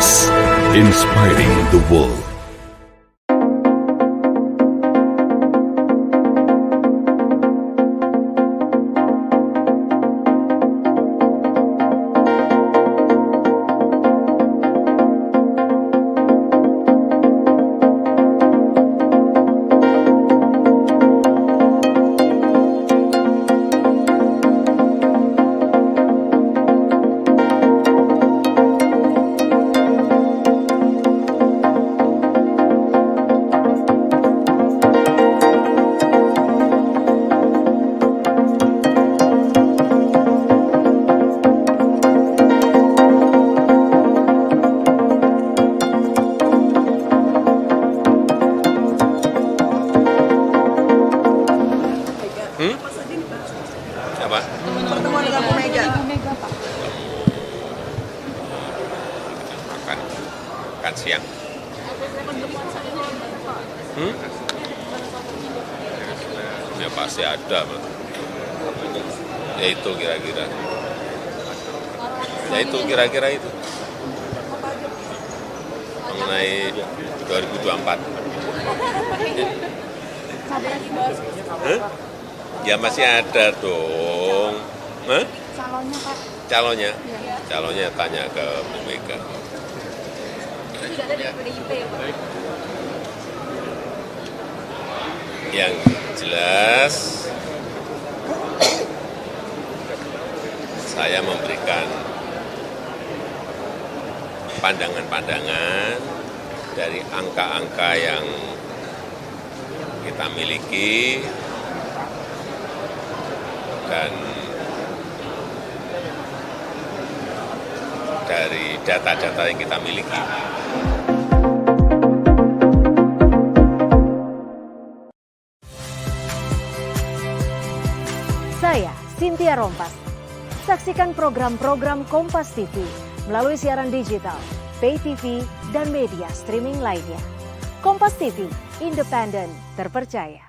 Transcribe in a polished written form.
Kompas, inspiring the world. Apa? Pertemuan dengan Bu Mega. Makan siang. Ya pasti ada, Pak. Ya itu kira-kira. Itu. Mengenai 2024. Ya masih ada dong. Calonnya, Pak. Calonnya? Ya. Calonnya tanya ke Bu Mega. Tidak ada dari PDIP ya, Pak? Yang jelas saya memberikan pandangan-pandangan dari angka-angka yang kita miliki dan dari data-data yang kita miliki. Saya Cynthia Rompas. Saksikan program-program Kompas TV melalui siaran digital, pay TV, dan media streaming lainnya. Kompas TV, independen, terpercaya.